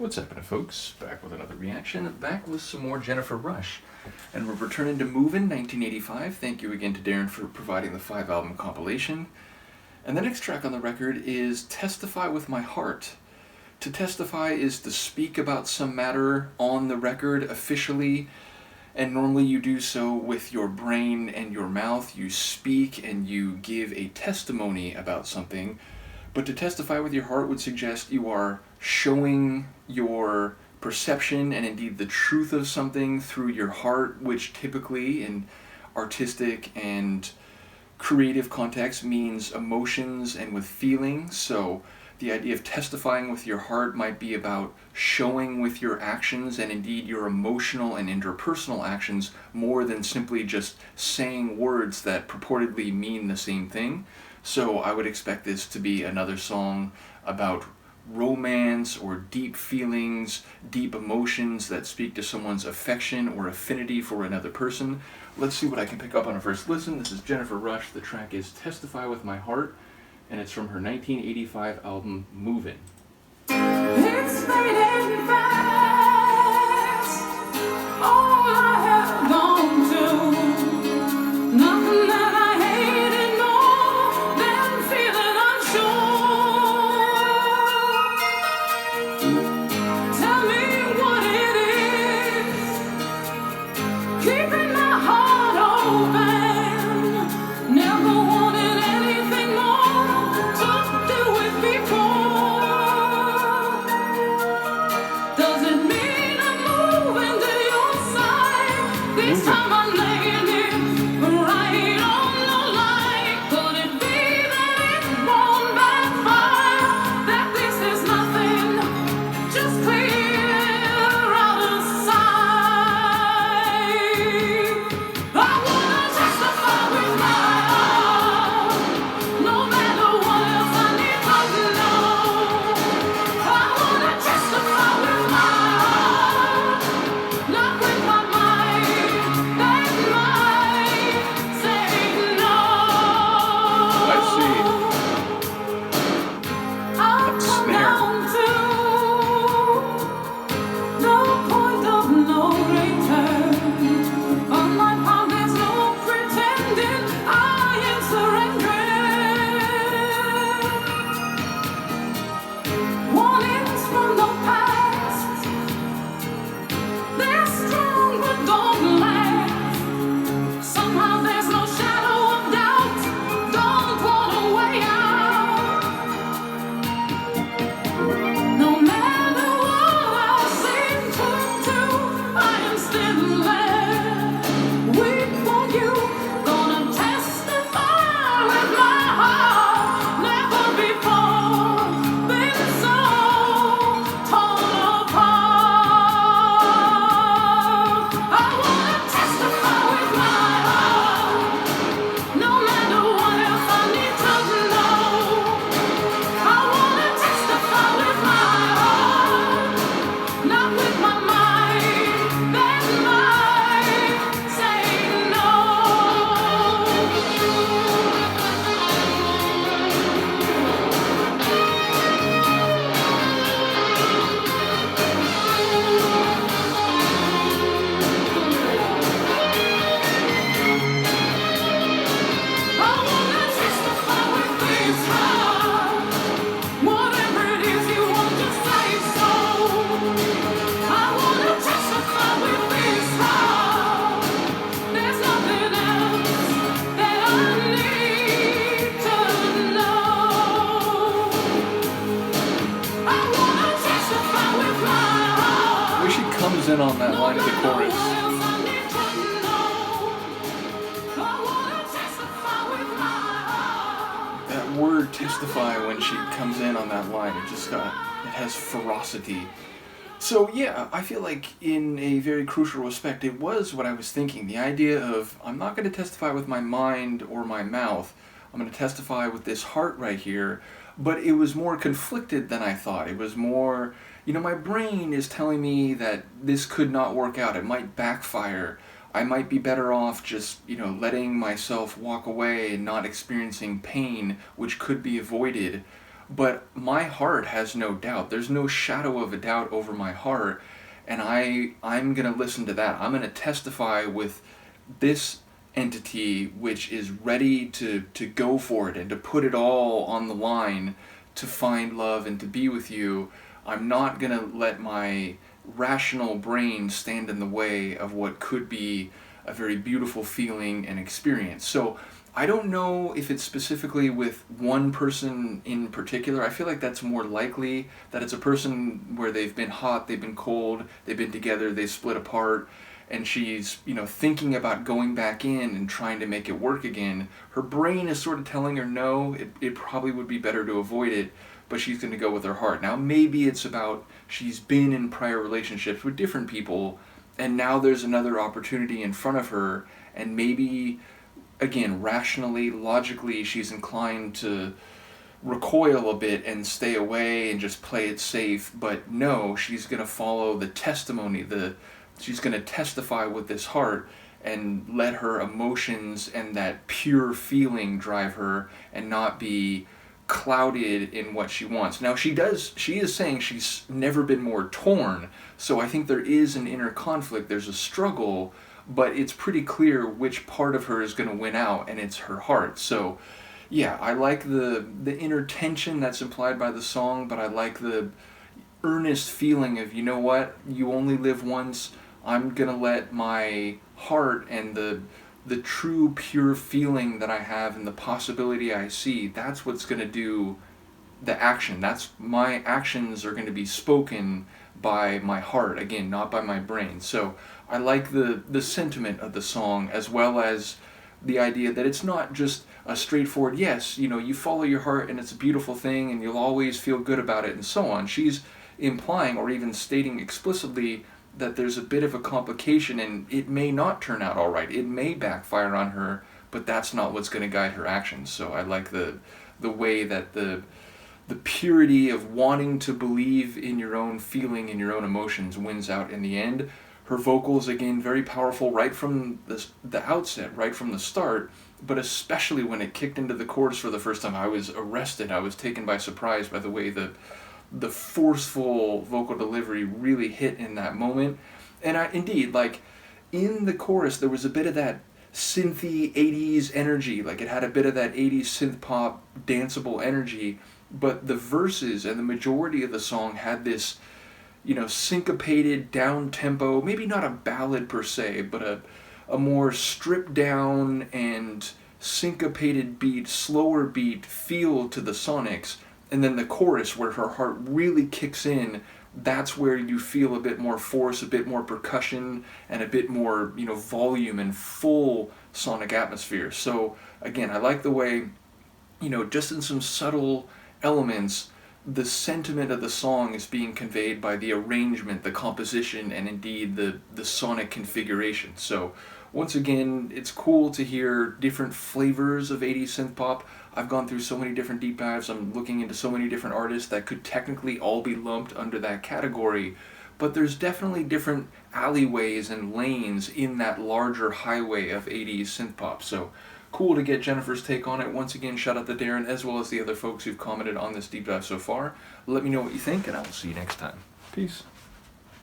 What's happening, folks? Back with another reaction. Back with some more Jennifer Rush. And we're returning to Movin, 1985. Thank you again to Darren for providing the 5-album compilation. And the next track on the record is Testify with My Heart. To testify is to speak about some matter on the record officially, and normally you do so with your brain and your mouth. You speak and you give a testimony about something. But to testify with your heart would suggest you are showing your perception and indeed the truth of something through your heart, which typically in artistic and creative context means emotions and with feelings. So the idea of testifying with your heart might be about showing with your actions and indeed your emotional and interpersonal actions more than simply just saying words that purportedly mean the same thing. So I would expect this to be another song about romance or deep feelings, deep emotions that speak to someone's affection or affinity for another person. Let's see what I can pick up on a first listen. This is Jennifer Rush. The track is Testify with My Heart, and it's from her 1985 album, Movin. It's fading fast, all I have gone to, nothing that I hated more than feeling unsure. Tell me what it is, keeping my heart open, never wanted anything more to do with before. Does it mean I'm moving to your side? This time I'm laying it right on the line. Could it be that it's born by fire? That this is nothing, just clear out of sight. I wanna testify with my heart, no matter what else I need to know. I wanna testify with my heart, not with my mind. That might say no. I see. I've come snare. down to no point of no return. On my part, there's no pretending. I am surrendering. Warnings from the past, they're strong but don't last. Somehow there's no shadow of doubt. Don't want a way out. No matter what I seem to do, I am still there. Wait for you, gonna testify with my heart. Never before been so torn apart. I wanna testify with my heart, no matter what else I need to know. I wanna testify with my heart, not with my mind. That might say no. I wanna testify with this heart, whatever it is you want to say so. I wanna testify with this heart, there's nothing else that I need to know. I wanna testify with my heart. The way she comes in on that line of the chorus. That word testify, when she comes in on that line, it has ferocity. So yeah, I feel like in a very crucial respect, it was what I was thinking. The idea of, I'm not going to testify with my mind or my mouth, I'm going to testify with this heart right here. But it was more conflicted than I thought. It was more, my brain is telling me that this could not work out. It might backfire. I might be better off just, letting myself walk away and not experiencing pain, which could be avoided. but my heart has no doubt. There's no shadow of a doubt over my heart, and I'm gonna listen to that. I'm gonna testify with this entity which is ready to go for it and to put it all on the line to find love and to be with you. I'm not gonna let my rational brain stand in the way of what could be a very beautiful feeling and experience. So I don't know if it's specifically with one person in particular. I feel like that's more likely, that it's a person where they've been hot, they've been cold, they've been together, they split apart, and she's, thinking about going back in and trying to make it work again. Her brain is sort of telling her no, it probably would be better to avoid it, but she's going to go with her heart. Now maybe it's about she's been in prior relationships with different people, and now there's another opportunity in front of her, and maybe, again, rationally, logically, she's inclined to recoil a bit and stay away and just play it safe. But no, she's going to follow the testimony, she's going to testify with this heart and let her emotions and that pure feeling drive her and not be clouded in what she wants. Now she is saying she's never been more torn, so I think there is an inner conflict, there's a struggle, but it's pretty clear which part of her is going to win out, and it's her heart. So yeah, I like the inner tension that's implied by the song, but I like the earnest feeling of, you know what, you only live once. I'm gonna let my heart and the true pure feeling that I have and the possibility I see, that's what's going to do the action. My actions are going to be spoken by my heart, again, not by my brain. So I like the sentiment of the song, as well as the idea that it's not just a straightforward, yes, you follow your heart and it's a beautiful thing and you'll always feel good about it and so on. She's implying or even stating explicitly that there's a bit of a complication and it may not turn out all right. It may backfire on her, but that's not what's going to guide her actions. So I like the way that the purity of wanting to believe in your own feeling and your own emotions wins out in the end. Her vocals, again, very powerful right from the outset, right from the start, but especially when it kicked into the chorus for the first time, I was arrested. I was taken by surprise by the way the forceful vocal delivery really hit in that moment. And indeed, in the chorus, there was a bit of that synthy 80s energy. It had a bit of that 80s synth pop danceable energy, but the verses and the majority of the song had this, syncopated, down-tempo, maybe not a ballad per se, but a more stripped down and syncopated beat, slower beat feel to the sonics. And then the chorus, where her heart really kicks in, that's where you feel a bit more force, a bit more percussion, and a bit more, volume and full sonic atmosphere. So again, I like the way, just in some subtle elements, the sentiment of the song is being conveyed by the arrangement, the composition, and indeed the sonic configuration. So once again, it's cool to hear different flavors of 80s synth pop. I've gone through so many different deep dives. I'm looking into so many different artists that could technically all be lumped under that category. But there's definitely different alleyways and lanes in that larger highway of 80s synth pop. So cool to get Jennifer's take on it. Once again, shout out to Darren as well as the other folks who've commented on this deep dive so far. Let me know what you think, and I will see you next time. Peace.